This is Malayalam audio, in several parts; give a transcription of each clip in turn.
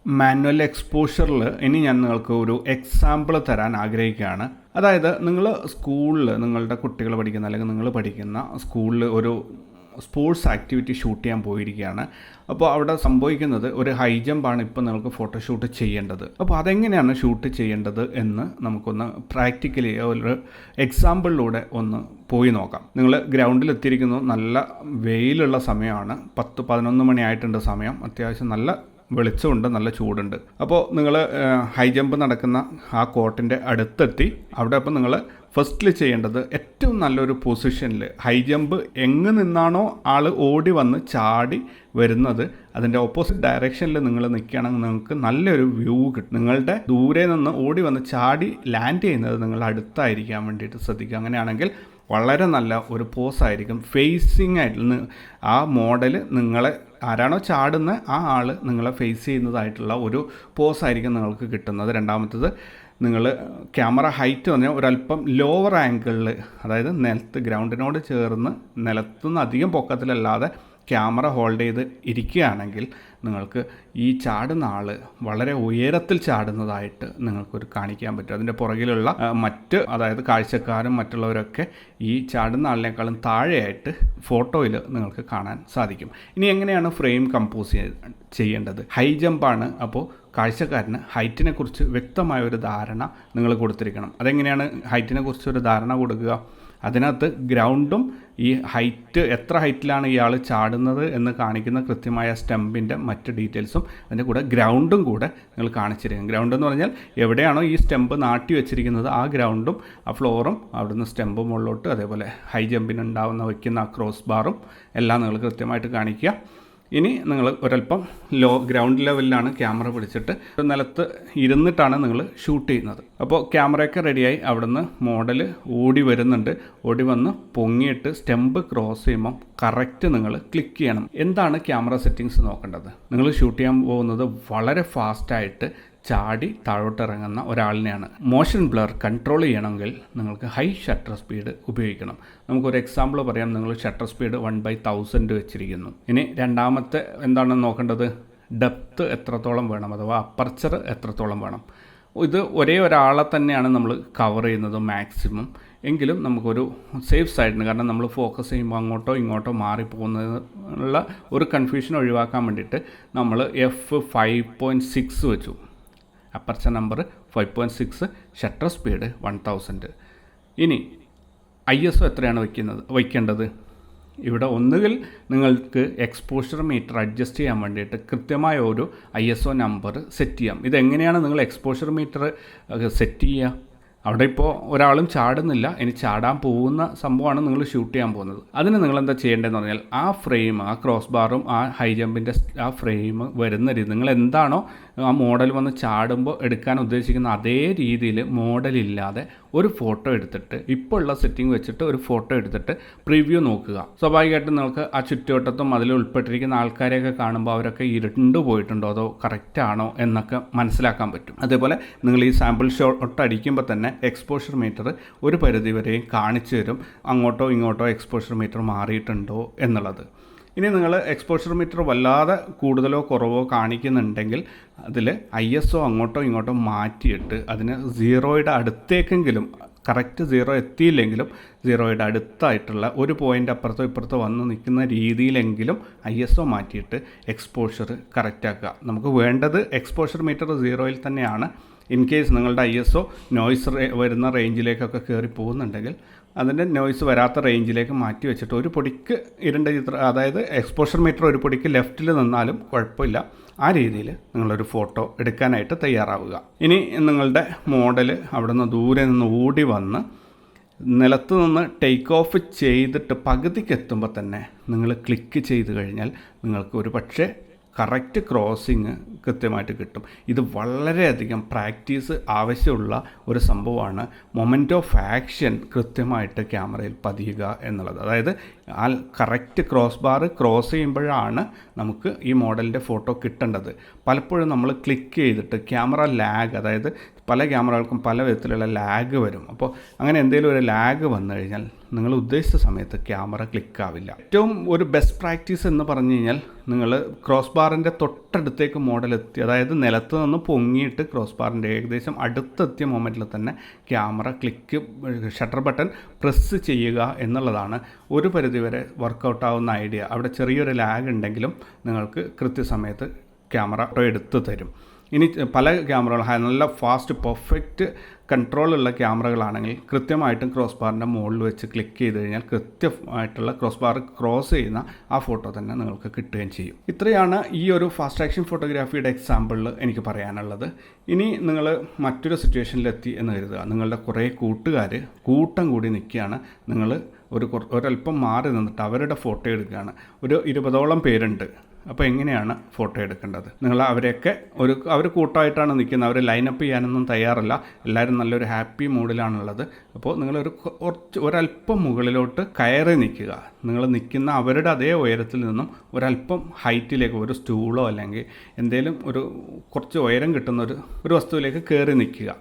മാനുവൽ എക്സ്പോഷറിൽ ഇനി ഞാൻ നിങ്ങൾക്ക് ഒരു എക്സാമ്പിൾ തരാൻ ആഗ്രഹിക്കുകയാണ്. അതായത് നിങ്ങൾ സ്കൂളിൽ നിങ്ങളുടെ കുട്ടികൾ പഠിക്കുന്ന അല്ലെങ്കിൽ നിങ്ങൾ പഠിക്കുന്ന സ്കൂളിൽ ഒരു സ്പോർട്സ് ആക്ടിവിറ്റി ഷൂട്ട് ചെയ്യാൻ പോയിരിക്കുകയാണ്. അപ്പോൾ അവിടെ സംഭവിക്കുന്നത് ഒരു ഹൈ ജമ്പാണ് ഇപ്പോൾ നിങ്ങൾക്ക് ഫോട്ടോഷൂട്ട് ചെയ്യേണ്ടത്. അപ്പോൾ അതെങ്ങനെയാണ് ഷൂട്ട് ചെയ്യേണ്ടത് എന്ന് നമുക്കൊന്ന് പ്രാക്ടിക്കലി ഒരു എക്സാമ്പിളിലൂടെ ഒന്ന് പോയി നോക്കാം. നിങ്ങൾ ഗ്രൗണ്ടിൽ എത്തിയിരിക്കുന്നു, നല്ല വെയിലുള്ള സമയമാണ്, 10-11 മണിയായിട്ടുണ്ട് സമയം, അത്യാവശ്യം നല്ല വെളിച്ചമുണ്ട്, നല്ല ചൂടുണ്ട്. അപ്പോൾ നിങ്ങൾ ഹൈ ജമ്പ് നടക്കുന്ന ആ കോർട്ടിൻ്റെ അടുത്തെത്തി. അവിടെ അപ്പോൾ നിങ്ങൾ ഫസ്റ്റിൽ ചെയ്യേണ്ടത് ഏറ്റവും നല്ലൊരു പൊസിഷനിൽ ഹൈ ജമ്പ് എങ്ങ് നിന്നാണോ ആൾ ഓടി വന്ന് ചാടി വരുന്നത് അതിൻ്റെ ഓപ്പോസിറ്റ് ഡയറക്ഷനിൽ നിങ്ങൾ നിൽക്കുകയാണെങ്കിൽ നിങ്ങൾക്ക് നല്ലൊരു വ്യൂ കിട്ടും. നിങ്ങളുടെ ദൂരെ നിന്ന് ഓടി വന്ന് ചാടി ലാൻഡ് ചെയ്യുന്നത് നിങ്ങൾ അടുത്തായിരിക്കാൻ വേണ്ടിയിട്ട് ശ്രദ്ധിക്കുക. അങ്ങനെയാണെങ്കിൽ വളരെ നല്ല ഒരു പോസായിരിക്കും. ഫേസിങ് ആയിട്ട് ആ മോഡൽ നിങ്ങളെ ആരാണോ ചാടുന്ന ആ ആൾ നിങ്ങളെ ഫേസ് ചെയ്യുന്നതായിട്ടുള്ള ഒരു പോസായിരിക്കും നിങ്ങൾക്ക് കിട്ടുന്നത്. രണ്ടാമത്തത്, നിങ്ങൾ ക്യാമറ ഹൈറ്റ് പറഞ്ഞാൽ ഒരല്പം ലോവർ ആംഗിളിൽ, അതായത് ഗ്രൗണ്ടിനോട് ചേർന്ന് നിലത്തുനിന്ന് അധികം പൊക്കത്തിലല്ലാതെ ക്യാമറ ഹോൾഡ് ചെയ്ത് ഇരിക്കുകയാണെങ്കിൽ നിങ്ങൾക്ക് ഈ ചാടുന്ന ആൾ വളരെ ഉയരത്തിൽ ചാടുന്നതായിട്ട് നിങ്ങൾക്കൊരു കാണിക്കാൻ പറ്റും. അതിൻ്റെ പുറകിലുള്ള അതായത് കാഴ്ചക്കാരും മറ്റുള്ളവരൊക്കെ ഈ ചാടുന്ന ആളിനേക്കാളും താഴെയായിട്ട് ഫോട്ടോയിൽ നിങ്ങൾക്ക് കാണാൻ സാധിക്കും. ഇനി എങ്ങനെയാണ് ഫ്രെയിം കമ്പോസ് ചെയ്യേണ്ടത്? ഹൈ ജമ്പാണ്, അപ്പോൾ കാഴ്ചക്കാരന് ഹൈറ്റിനെ കുറിച്ച് വ്യക്തമായ ഒരു ധാരണ നിങ്ങൾ കൊടുത്തിരിക്കണം. അതെങ്ങനെയാണ് ഹൈറ്റിനെ കുറിച്ച് ഒരു ധാരണ കൊടുക്കുക? അതിനകത്ത് ഗ്രൗണ്ടും ഈ ഹൈറ്റ്, എത്ര ഹൈറ്റിലാണ് ഇയാൾ ചാടുന്നത് എന്ന് കാണിക്കുന്ന കൃത്യമായ സ്റ്റെമ്പിൻ്റെ മറ്റ് ഡീറ്റെയിൽസും അതിൻ്റെ കൂടെ ഗ്രൗണ്ടും കൂടെ നിങ്ങൾ കാണിച്ചിരിക്കും. ഗ്രൗണ്ട് എന്ന് പറഞ്ഞാൽ എവിടെയാണോ ഈ സ്റ്റെമ്പ് നാട്ടി വെച്ചിരിക്കുന്നത് ആ ഗ്രൗണ്ടും ആ ഫ്ലോറും അവിടുന്ന് സ്റ്റെമ്പ് മുകളിലോട്ട്, അതേപോലെ ഹൈ ജമ്പിനുണ്ടാവുന്ന വയ്ക്കുന്ന ആ ക്രോസ് ബാറും എല്ലാം നിങ്ങൾ കൃത്യമായിട്ട് കാണിക്കുക. ഇനി നിങ്ങൾ ഒരല്പം ഗ്രൗണ്ട് ലെവലിലാണ് ക്യാമറ പിടിച്ചിട്ട് നിലത്ത് ഇരുന്നിട്ടാണ് നിങ്ങൾ ഷൂട്ട് ചെയ്യുന്നത്. അപ്പോൾ ക്യാമറയൊക്കെ റെഡിയായി അവിടുന്ന് മോഡൽ ഓടി വരുന്നുണ്ട്. ഓടി വന്ന് പൊങ്ങിയിട്ട് സ്റ്റെമ്പ് ക്രോസ് ചെയ്യുമ്പോൾ കറക്റ്റ് നിങ്ങൾ ക്ലിക്ക് ചെയ്യണം. എന്താണ് ക്യാമറ സെറ്റിങ്സ് നോക്കേണ്ടത്? നിങ്ങൾ ഷൂട്ട് ചെയ്യാൻ പോകുന്നത് വളരെ ഫാസ്റ്റായിട്ട് ചാടി താഴോട്ടിറങ്ങുന്ന ഒരാളിനെയാണ്. മോഷൻ ബ്ലർ കൺട്രോൾ ചെയ്യണമെങ്കിൽ നിങ്ങൾക്ക് ഹൈ ഷട്ടർ സ്പീഡ് ഉപയോഗിക്കണം. നമുക്കൊരു എക്സാമ്പിൾ പറയാം. നിങ്ങൾ ഷട്ടർ സ്പീഡ് 1/1000 വെച്ചിരിക്കുന്നു. ഇനി രണ്ടാമത്തെ എന്താണെന്ന് നോക്കേണ്ടത്? ഡെപ്ത്ത് എത്രത്തോളം വേണം, അഥവാ അപ്പർച്ചർ എത്രത്തോളം വേണം. ഇത് ഒരേ ഒരാളെ തന്നെയാണ് നമ്മൾ കവർ ചെയ്യുന്നത് മാക്സിമം. എങ്കിലും നമുക്കൊരു സേഫ് സൈഡിന്, കാരണം നമ്മൾ ഫോക്കസ് ചെയ്യുമ്പോൾ അങ്ങോട്ടോ ഇങ്ങോട്ടോ മാറിപ്പോകുന്നതിനുള്ള ഒരു കൺഫ്യൂഷൻ ഒഴിവാക്കാൻ വേണ്ടിയിട്ട് നമ്മൾ f5.6 വെച്ചു. Aperture number 5.6, shutter speed 1000. ഇനി ISO എത്രയാണ് വയ്ക്കേണ്ടത്? ഇവിടെ ഒന്നുകിൽ നിങ്ങൾക്ക് എക്സ്പോഷർ മീറ്റർ അഡ്ജസ്റ്റ് ചെയ്യാൻ വേണ്ടിയിട്ട് കൃത്യമായ ഒരു ISO നമ്പർ സെറ്റ് ചെയ്യാം. ഇതെങ്ങനെയാണ് നിങ്ങൾ എക്സ്പോഷർ മീറ്റർ സെറ്റ് ചെയ്യുക? അവിടെ ഇപ്പോൾ ഒരാളും ചാടുന്നില്ല, ഇനി ചാടാൻ പോകുന്ന സംഭവമാണ് നിങ്ങൾ ഷൂട്ട് ചെയ്യാൻ പോകുന്നത്. അതിന് നിങ്ങൾ എന്താ ചെയ്യേണ്ടതെന്ന് പറഞ്ഞാൽ ആ ഫ്രെയിം, ആ ക്രോസ് ബാറും ആ ഹൈ ജമ്പിൻ്റെ ആ ഫ്രെയിം വരുന്ന രീതി, നിങ്ങൾ എന്താണോ ആ മോഡൽ വന്ന് ചാടുമ്പോൾ എടുക്കാൻ ഉദ്ദേശിക്കുന്ന അതേ രീതിയിൽ മോഡലില്ലാതെ ഒരു ഫോട്ടോ എടുത്തിട്ട്, ഇപ്പോൾ ഉള്ള സെറ്റിംഗ് വെച്ചിട്ട് ഒരു ഫോട്ടോ എടുത്തിട്ട് പ്രിവ്യൂ നോക്കുക. സ്വാഭാവികമായിട്ടും നിങ്ങൾക്ക് ആ ചുറ്റുവട്ടത്തും അതിൽ ഉൾപ്പെട്ടിരിക്കുന്ന ആൾക്കാരെയൊക്കെ കാണുമ്പോൾ അവരൊക്കെ ഇരുണ്ടു പോയിട്ടുണ്ടോ അതോ കറക്റ്റ് ആണോ എന്നൊക്കെ മനസ്സിലാക്കാൻ പറ്റും. അതേപോലെ നിങ്ങൾ ഈ സാമ്പിൾ ഷോട്ട് അടിക്കുമ്പോൾ തന്നെ എക്സ്പോഷർ മീറ്റർ ഒരു പരിധി വരെയും കാണിച്ചു തരും അങ്ങോട്ടോ ഇങ്ങോട്ടോ എക്സ്പോഷർ മീറ്റർ മാറിയിട്ടുണ്ടോ എന്നുള്ളത്. ഇനി നിങ്ങൾ എക്സ്പോഷർ മീറ്റർ വല്ലാതെ കൂടുതലോ കുറവോ കാണിക്കുന്നുണ്ടെങ്കിൽ അതിൽ ISO അങ്ങോട്ടോ ഇങ്ങോട്ടോ മാറ്റിയിട്ട് അതിന് 0യുടെ അടുത്തേക്കെങ്കിലും, കറക്റ്റ് 0 എത്തിയില്ലെങ്കിലും 0യുടെ അടുത്തായിട്ടുള്ള ഒരു പോയിൻ്റ് അപ്പുറത്തോ ഇപ്പുറത്തോ വന്ന് നിൽക്കുന്ന രീതിയിലെങ്കിലും ISO മാറ്റിയിട്ട് എക്സ്പോഷർ കറക്റ്റാക്കുക. നമുക്ക് വേണ്ടത് എക്സ്പോഷർ മീറ്റർ 0യിൽ തന്നെയാണ്. ഇൻ കേസ് നിങ്ങളുടെ ISO നോയ്സ് വരുന്ന റേഞ്ചിലേക്കൊക്കെ കയറി പോകുന്നുണ്ടെങ്കിൽ അതിൻ്റെ നോയ്സ് വരാത്ത റേഞ്ചിലേക്ക് മാറ്റി വെച്ചിട്ട് ഒരു പൊടിക്ക് ഇരുണ്ട ചിത്രം, അതായത് എക്സ്പോഷർ മീറ്റർ ഒരു പൊടിക്ക് ലെഫ്റ്റിൽ നിന്നാലും കുഴപ്പമില്ല, ആ രീതിയിൽ നിങ്ങളൊരു ഫോട്ടോ എടുക്കാനായിട്ട് തയ്യാറാവുക. ഇനി നിങ്ങളുടെ മോഡൽ അവിടെ നിന്ന് ദൂരെ നിന്ന് ഓടി വന്ന് നിലത്ത് നിന്ന് ടേക്ക് ഓഫ് ചെയ്തിട്ട് പകുതിക്ക് എത്തുമ്പോൾ തന്നെ നിങ്ങൾ ക്ലിക്ക് ചെയ്ത് കഴിഞ്ഞാൽ നിങ്ങൾക്ക് ഒരു പക്ഷേ കറക്റ്റ് ക്രോസിങ് കൃത്യമായിട്ട് കിട്ടും. ഇത് വളരെയധികം പ്രാക്ടീസ് ആവശ്യമുള്ള ഒരു സംഭവമാണ്. മൊമെൻ്റ് ഓഫ് ആക്ഷൻ കൃത്യമായിട്ട് ക്യാമറയിൽ പതിയുക എന്നുള്ളത്. അതായത് ആ കറക്റ്റ് ക്രോസ് ബാർ ക്രോസ് ചെയ്യുമ്പോഴാണ് നമുക്ക് ഈ മോഡലിൻ്റെ ഫോട്ടോ കിട്ടേണ്ടത്. പലപ്പോഴും നമ്മൾ ക്ലിക്ക് ചെയ്തിട്ട് ക്യാമറ ലാഗ്, അതായത് പല ക്യാമറകൾക്കും പല വിധത്തിലുള്ള ലാഗ് വരും. അപ്പോൾ അങ്ങനെ എന്തെങ്കിലും ഒരു ലാഗ് വന്നു കഴിഞ്ഞാൽ നിങ്ങൾ ഉദ്ദേശിച്ച സമയത്ത് ക്യാമറ ക്ലിക്കാവില്ല. ഏറ്റവും ഒരു ബെസ്റ്റ് പ്രാക്ടീസ് എന്ന് പറഞ്ഞു കഴിഞ്ഞാൽ നിങ്ങൾ ക്രോസ് ബാറിൻ്റെ തൊട്ടടുത്തേക്ക് മോഡൽ എത്തി, അതായത് നിലത്ത് നിന്ന് പൊങ്ങിയിട്ട് ക്രോസ് ബാറിൻ്റെ ഏകദേശം അടുത്തെത്തിയ മൊമെൻറ്റിൽ തന്നെ ക്യാമറ ഷട്ടർ ബട്ടൺ പ്രസ് ചെയ്യുക എന്നുള്ളതാണ് ഒരു പരിധിവരെ വർക്കൗട്ട് ആവുന്ന ഐഡിയ. അവിടെ ചെറിയൊരു ലാഗ് ഉണ്ടെങ്കിലും നിങ്ങൾക്ക് കൃത്യസമയത്ത് ക്യാമറ എടുത്ത് തരും. ഇനി പല ക്യാമറകൾ നല്ല ഫാസ്റ്റ് പെർഫെക്റ്റ് കൺട്രോളുള്ള ക്യാമറകളാണെങ്കിൽ കൃത്യമായിട്ടും ക്രോസ് ബാറിൻ്റെ മുകളിൽ വെച്ച് ക്ലിക്ക് ചെയ്ത് കഴിഞ്ഞാൽ കൃത്യമായിട്ടുള്ള ക്രോസ് ബാർ ക്രോസ് ചെയ്യുന്ന ആ ഫോട്ടോ തന്നെ നിങ്ങൾക്ക് കിട്ടുകയും ചെയ്യും. ഇത്രയാണ് ഈ ഒരു ഫാസ്റ്റ് ആക്ഷൻ ഫോട്ടോഗ്രാഫിയുടെ എക്സാമ്പിളിൽ എനിക്ക് പറയാനുള്ളത്. ഇനി നിങ്ങൾ മറ്റൊരു സിറ്റുവേഷനിലെത്തി എന്ന് കരുതുക. നിങ്ങളുടെ കുറേ കൂട്ടുകാർ കൂട്ടം കൂടി നിൽക്കുകയാണ്. നിങ്ങൾ ഒരല്പം മാറി നിന്നിട്ട് അവരുടെ ഫോട്ടോ എടുക്കുകയാണ്. ഒരു 20ഓളം പേരുണ്ട്. അപ്പോൾ എങ്ങനെയാണ് ഫോട്ടോ എടുക്കേണ്ടത്? നിങ്ങൾ അവരെയൊക്കെ അവർ കൂട്ടമായിട്ടാണ് നിൽക്കുന്നത്. അവർ ലൈനപ്പ് ചെയ്യാനൊന്നും തയ്യാറല്ല. എല്ലാവരും നല്ലൊരു ഹാപ്പി മൂഡിലാണുള്ളത്. അപ്പോൾ നിങ്ങളൊരു ഒരല്പം മുകളിലോട്ട് കയറി നിൽക്കുക. നിങ്ങൾ നിൽക്കുന്ന അവരുടെ അതേ ഉയരത്തിൽ നിന്നും ഒരല്പം ഹൈറ്റിലേക്ക് ഒരു സ്റ്റൂളോ അല്ലെങ്കിൽ എന്തെങ്കിലും കുറച്ച് ഉയരം കിട്ടുന്ന ഒരു വസ്തുവിലേക്ക് കയറി നിൽക്കുക.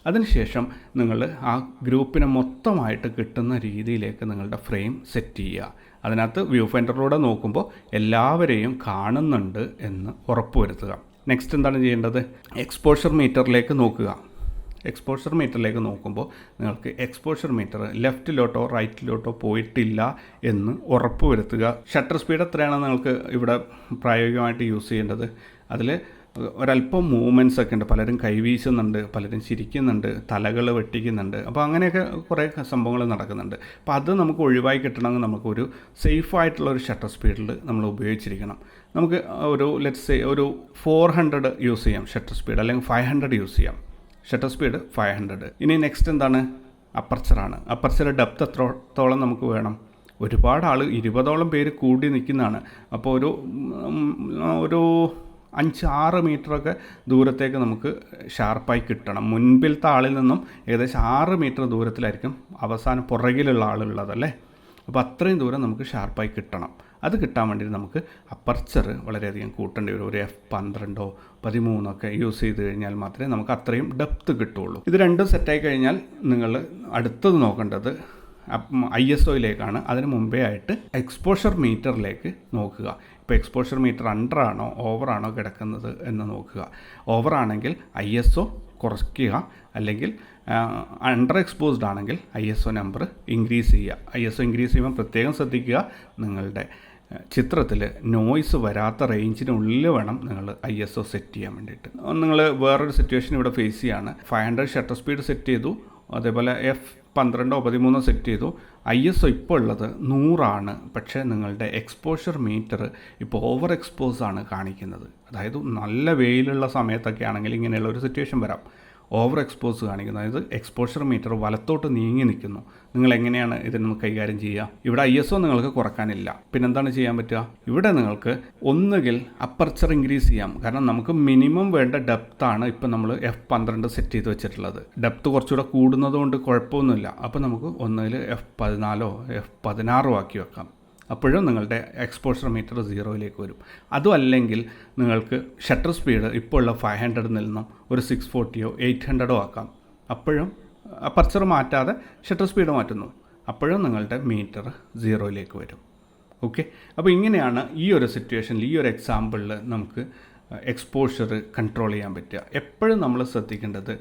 അതിനുശേഷം നിങ്ങൾ ആ ഗ്രൂപ്പിനെ മൊത്തമായിട്ട് കിട്ടുന്ന രീതിയിലേക്ക് നിങ്ങളുടെ ഫ്രെയിം സെറ്റ് ചെയ്യുക. അതിനകത്ത് വ്യൂ ഫൈൻഡറിലൂടെ നോക്കുമ്പോൾ എല്ലാവരെയും കാണുന്നുണ്ട് എന്ന് ഉറപ്പുവരുത്തുക. നെക്സ്റ്റ് എന്താണ് ചെയ്യേണ്ടത്? എക്സ്പോഷർ മീറ്ററിലേക്ക് നോക്കുക. എക്സ്പോഷർ മീറ്ററിലേക്ക് നോക്കുമ്പോൾ നിങ്ങൾക്ക് എക്സ്പോഷർ മീറ്റർ ലെഫ്റ്റിലോട്ടോ റൈറ്റിലോട്ടോ പോയിട്ടില്ല എന്ന് ഉറപ്പുവരുത്തുക. ഷട്ടർ സ്പീഡ് എത്രയാണ് നിങ്ങൾക്ക് ഇവിടെ പ്രായോഗികമായിട്ട് യൂസ് ചെയ്യേണ്ടത്? അതിൽ ഒരല്പം മൂവ്മെൻറ്റ്സ് ഒക്കെ ഉണ്ട്. പലരും കൈവീശുന്നുണ്ട്, പലരും ചിരിക്കുന്നുണ്ട്, തലകൾ വെട്ടിക്കുന്നുണ്ട്. അപ്പോൾ അങ്ങനെയൊക്കെ കുറേ സംഭവങ്ങൾ നടക്കുന്നുണ്ട്. അപ്പോൾ അത് നമുക്ക് ഒഴിവായി കിട്ടണമെങ്കിൽ നമുക്കൊരു സേഫായിട്ടുള്ള ഒരു ഷട്ടർ സ്പീഡിൽ നമ്മൾ ഉപയോഗിച്ചിരിക്കണം. നമുക്ക് ലെറ്റ്സ് സേ ഒരു 400 യൂസ് ചെയ്യാം ഷട്ടർ സ്പീഡ്, അല്ലെങ്കിൽ 500 യൂസ് ചെയ്യാം. Shutter speed 500. ഇനി നെക്സ്റ്റ് എന്താണ്? അപ്പർച്ചറാണ്. അപ്പർച്ചർ ഡെപ്ത് എത്രത്തോളം നമുക്ക് വേണം? ഒരുപാട് ആൾ 20ഓളം പേര് കൂടി നിൽക്കുന്നതാണ്. അപ്പോൾ ഒരു 5-6 മീറ്ററൊക്കെ ദൂരത്തേക്ക് നമുക്ക് ഷാർപ്പായി കിട്ടണം. മുൻപിലത്തെ ആളിൽ നിന്നും ഏകദേശം 6 മീറ്റർ ദൂരത്തിലായിരിക്കും അവസാനം പുറകിലുള്ള ആളുള്ളതല്ലേ. അപ്പോൾ അത്രയും ദൂരം നമുക്ക് ഷാർപ്പായി കിട്ടണം. അത് കിട്ടാൻ വേണ്ടി നമുക്ക് അപ്പർച്ചർ വളരെയധികം കൂട്ടേണ്ടി വരും. ഒരു F12 13 യൂസ് ചെയ്ത് കഴിഞ്ഞാൽ മാത്രമേ നമുക്ക് അത്രയും ഡെപ്ത് കിട്ടുള്ളൂ. ഇത് രണ്ടും സെറ്റായി കഴിഞ്ഞാൽ നിങ്ങൾ അടുത്തത് നോക്കേണ്ടത് ISOയിലേക്കാണ്. അതിന് മുമ്പേ ആയിട്ട് എക്സ്പോഷർ മീറ്ററിലേക്ക് നോക്കുക. ഇപ്പോൾ എക്സ്പോഷർ മീറ്റർ അണ്ടറാണോ ഓവറാണോ കിടക്കുന്നത് എന്ന് നോക്കുക. ഓവറാണെങ്കിൽ ISO കുറയ്ക്കുക, അല്ലെങ്കിൽ അണ്ടർ എക്സ്പോസ്ഡ് ആണെങ്കിൽ ISO നമ്പർ ഇൻക്രീസ് ചെയ്യുക. ISO ഇൻക്രീസ് ചെയ്യുമ്പോൾ പ്രത്യേകം ശ്രദ്ധിക്കുക, നിങ്ങളുടെ ചിത്രത്തിൽ നോയ്സ് വരാത്ത റേഞ്ചിനുള്ളിൽ വേണം നിങ്ങൾ ISO സെറ്റ് ചെയ്യാൻ വേണ്ടിയിട്ട്. നിങ്ങൾ വേറൊരു സിറ്റുവേഷൻ ഇവിടെ ഫേസ് ചെയ്യാണ്. 500 ഷട്ടർ സ്പീഡ് സെറ്റ് ചെയ്തു, അതേപോലെ F12 13 സെറ്റ് ചെയ്തു. ISO ഇപ്പോൾ ഉള്ളത് 100 പക്ഷേ നിങ്ങളുടെ എക്സ്പോഷർ മീറ്റർ ഇപ്പോൾ ഓവർ എക്സ്പോസ് ആണ് കാണിക്കുന്നത്. അതായത് നല്ല വെയിലുള്ള സമയത്തൊക്കെ ആണെങ്കിൽ ഇങ്ങനെയുള്ള ഒരു സിറ്റുവേഷൻ വരാം. ഓവർ എക്സ്പോസ് കാണിക്കുന്നു, അതായത് എക്സ്പോഷർ മീറ്റർ വലത്തോട്ട് നീങ്ങി നിൽക്കുന്നു. നിങ്ങൾ എങ്ങനെയാണ് ഇതിനൊന്ന് കൈകാര്യം ചെയ്യുക? ഇവിടെ ISO നിങ്ങൾക്ക് കുറക്കാനില്ല. പിന്നെന്താണ് ചെയ്യാൻ പറ്റുക? ഇവിടെ നിങ്ങൾക്ക് ഒന്നുകിൽ അപ്പർച്ചർ ഇൻക്രീസ് ചെയ്യാം. കാരണം നമുക്ക് മിനിമം വേണ്ട ഡെപ്താണ് ഇപ്പം നമ്മൾ F12 സെറ്റ് ചെയ്ത് വെച്ചിട്ടുള്ളത്. ഡെപ്ത് കുറച്ചുകൂടെ കൂടുന്നത് കൊണ്ട് കുഴപ്പമൊന്നുമില്ല. അപ്പോൾ നമുക്ക് ഒന്നുകിൽ F14 F16 ആക്കി വെക്കാം. അപ്പോഴും നിങ്ങളുടെ എക്സ്പോഷർ മീറ്റർ 0യിലേക്ക് വരും. അതും അല്ലെങ്കിൽ നിങ്ങൾക്ക് ഷട്ടർ സ്പീഡ് ഇപ്പോൾ ഉള്ള 500 നിന്നും ഒരു 640 800 ആക്കാം. അപ്പോഴും അപ്പർച്ചർ മാറ്റാതെ ഷട്ടർ സ്പീഡ് മാറ്റുന്നു. അപ്പോഴും നിങ്ങളുടെ മീറ്റർ 0യിലേക്ക് വരും. ഓക്കെ, അപ്പോൾ ഇങ്ങനെയാണ് ഈ ഒരു സിറ്റുവേഷനിൽ, ഈ ഒരു എക്സാമ്പിളിൽ നമുക്ക് എക്സ്പോഷർ കൺട്രോൾ ചെയ്യാൻ പറ്റുക. എപ്പോഴും നമ്മൾ ശ്രദ്ധിക്കേണ്ടത്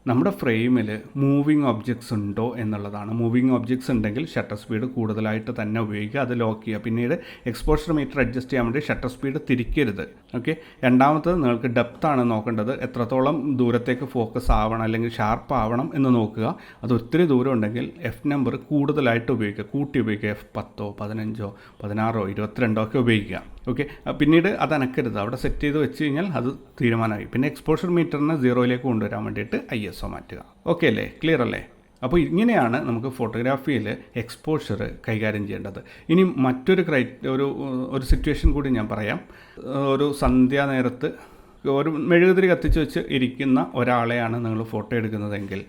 നമ്മുടെ ഫ്രെയിമിൽ മൂവിങ് ഒബ്ജക്ട്സ് ഉണ്ടോ എന്നുള്ളതാണ്. മൂവിങ് ഒബ്ജക്ട്സ് ഉണ്ടെങ്കിൽ ഷട്ടർ സ്പീഡ് കൂടുതലായിട്ട് തന്നെ ഉപയോഗിക്കുക, അത് ലോക്ക് ചെയ്യുക. പിന്നീട് എക്സ്പോഷർ മീറ്റർ അഡ്ജസ്റ്റ് ചെയ്യാൻ വേണ്ടി ഷട്ടർ സ്പീഡ് തിരിക്കരുത്. ഓക്കെ, രണ്ടാമത്തത് നിങ്ങൾക്ക് ഡെപ്താണ് നോക്കേണ്ടത്. എത്രത്തോളം ദൂരത്തേക്ക് ഫോക്കസ് ആവണം അല്ലെങ്കിൽ ഷാർപ്പ് ആവണം എന്ന് നോക്കുക. അത് ഒത്തിരി ദൂരം ഉണ്ടെങ്കിൽ F നമ്പർ കൂടുതലായിട്ട് ഉപയോഗിക്കുക, കൂട്ടി ഉപയോഗിക്കുക. F10 15 16 22 ഉപയോഗിക്കുക. ഓക്കെ, പിന്നീട് അത് അനക്കരുത്. അവിടെ സെറ്റ് ചെയ്ത് വെച്ച് കഴിഞ്ഞാൽ അത് തീരുമാനമായി. പിന്നെ എക്സ്പോഷർ മീറ്ററിനെ 0യിലേക്ക് കൊണ്ടുവരാൻ വേണ്ടിയിട്ട് ISO മാറ്റുക. ഓക്കെ അല്ലേ? ക്ലിയർ അല്ലേ? അപ്പോൾ ഇങ്ങനെയാണ് നമുക്ക് ഫോട്ടോഗ്രാഫിയിൽ എക്സ്പോഷർ കൈകാര്യം ചെയ്യേണ്ടത്. ഇനി മറ്റൊരു ഒരു സിറ്റുവേഷൻ കൂടി ഞാൻ പറയാം. ഒരു സന്ധ്യാനേരത്ത് ഒരു മെഴുകുതിരി കത്തിച്ച് വെച്ച് ഇരിക്കുന്ന ഒരാളെയാണ് നിങ്ങൾ ഫോട്ടോ എടുക്കുന്നതെങ്കിൽ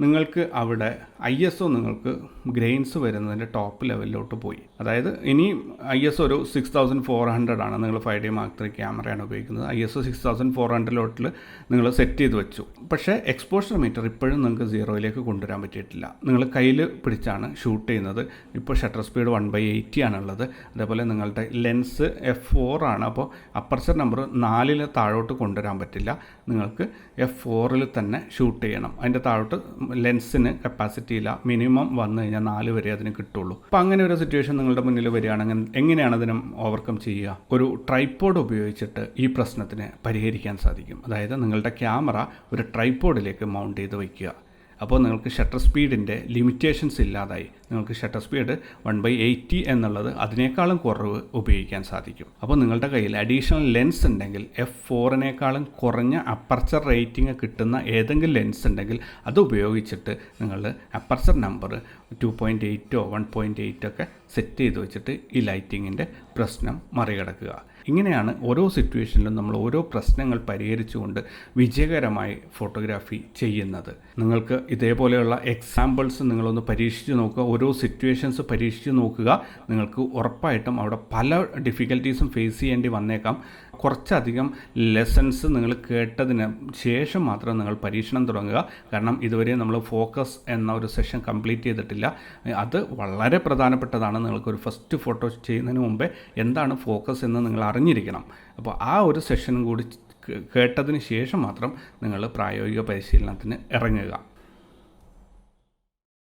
നിങ്ങൾക്ക് അവിടെ ISO നിങ്ങൾക്ക് ഗ്രെയിൻസ് വരുന്നതിൻ്റെ ടോപ്പ് ലെവലിലോട്ട് പോയി. അതായത് ഇനി ISO ഒരു 6400 ആണ്. നിങ്ങൾ 5D Mark III ക്യാമറയാണ് ഉപയോഗിക്കുന്നത്. ISO 6400 നിങ്ങൾ സെറ്റ് ചെയ്ത് വെച്ചു. പക്ഷേ എക്സ്പോഷർ മീറ്റർ ഇപ്പോഴും നിങ്ങൾക്ക് 0യിലേക്ക് കൊണ്ടുവരാൻ പറ്റിയിട്ടില്ല. നിങ്ങൾ കയ്യിൽ പിടിച്ചാണ് ഷൂട്ട് ചെയ്യുന്നത്. ഇപ്പോൾ ഷട്ടർ സ്പീഡ് 1/80 ആണുള്ളത്. അതേപോലെ നിങ്ങളുടെ ലെൻസ് f4 ആണ്. അപ്പോൾ അപ്പർച്ചർ നമ്പർ 4 താഴോട്ട് കൊണ്ടുവരാൻ പറ്റില്ല. നിങ്ങൾക്ക് f4 തന്നെ ഷൂട്ട് ചെയ്യണം. അതിൻ്റെ താഴോട്ട് ലെൻസിന് കപ്പാസിറ്റി ഇല്ല. മിനിമം വന്നു കഴിഞ്ഞാൽ 4 വരെ അതിന് കിട്ടുള്ളൂ. അപ്പോൾ അങ്ങനെ ഒരു സിറ്റുവേഷൻ നിങ്ങളുടെ മുന്നിൽ വരികയാണെങ്കിൽ എങ്ങനെയാണ് അതിനെ ഓവർകം ചെയ്യുക? ഒരു ട്രൈപോഡ് ഉപയോഗിച്ചിട്ട് ഈ പ്രശ്നത്തിന് പരിഹരിക്കാൻ സാധിക്കും. അതായത് നിങ്ങളുടെ ക്യാമറ ഒരു ട്രൈപോഡിലേക്ക് മൗണ്ട് ചെയ്ത് വയ്ക്കുക. അപ്പോൾ നിങ്ങൾക്ക് ഷട്ടർ സ്പീഡിൻ്റെ ലിമിറ്റേഷൻസ് ഇല്ലാതായി. നിങ്ങൾക്ക് ഷട്ടർ സ്പീഡ് 1/80 എന്നുള്ളത് അതിനേക്കാളും കുറവ് ഉപയോഗിക്കാൻ സാധിക്കും. അപ്പോൾ നിങ്ങളുടെ കയ്യിൽ അഡീഷണൽ ലെൻസ് ഉണ്ടെങ്കിൽ f4 കുറഞ്ഞ അപ്പർച്ചർ റേറ്റിംഗ് കിട്ടുന്ന ഏതെങ്കിലും ലെൻസ് ഉണ്ടെങ്കിൽ അത് ഉപയോഗിച്ചിട്ട് നിങ്ങൾ അപ്പർച്ചർ നമ്പർ 2.8 1.8 ഒക്കെ സെറ്റ് ചെയ്ത് വെച്ചിട്ട് ഈ ലൈറ്റിങ്ങിൻ്റെ പ്രശ്നം മറികടക്കുക. ഇങ്ങനെയാണ് ഓരോ സിറ്റുവേഷനിലും നമ്മൾ ഓരോ പ്രശ്നങ്ങൾ പരിഹരിച്ചുകൊണ്ട് വിജയകരമായി ഫോട്ടോഗ്രാഫി ചെയ്യുന്നത്. നിങ്ങൾക്ക് ഇതേപോലെയുള്ള എക്സാമ്പിൾസ് നിങ്ങളൊന്ന് പരീക്ഷിച്ച് നോക്കുക. ഓരോ സിറ്റുവേഷൻസ് പരീക്ഷിച്ച് നോക്കുക. നിങ്ങൾക്ക് ഉറപ്പായിട്ടും അവിടെ പല ഡിഫിക്കൽട്ടീസും ഫേസ് ചെയ്യേണ്ടി വന്നേക്കാം. കുറച്ചധികം ലെസൺസ് നിങ്ങൾ കേട്ടതിന് ശേഷം മാത്രം നിങ്ങൾ പരീക്ഷണം തുടങ്ങുക. കാരണം ഇതുവരെ നമ്മൾ ഫോക്കസ് എന്ന ഒരു സെഷൻ കംപ്ലീറ്റ് ചെയ്തിട്ടില്ല. അത് വളരെ പ്രധാനപ്പെട്ടതാണ്. നിങ്ങൾക്കൊരു ഫസ്റ്റ് ഫോട്ടോ ചെയ്യുന്നതിന് മുമ്പേ എന്താണ് ഫോക്കസ് എന്ന് നിങ്ങൾ അറിഞ്ഞിരിക്കണം. അപ്പോൾ ആ ഒരു സെഷനും കൂടി കേട്ടതിന് ശേഷം മാത്രം നിങ്ങൾ പ്രായോഗിക പരിശീലനത്തിന് ഇറങ്ങുക.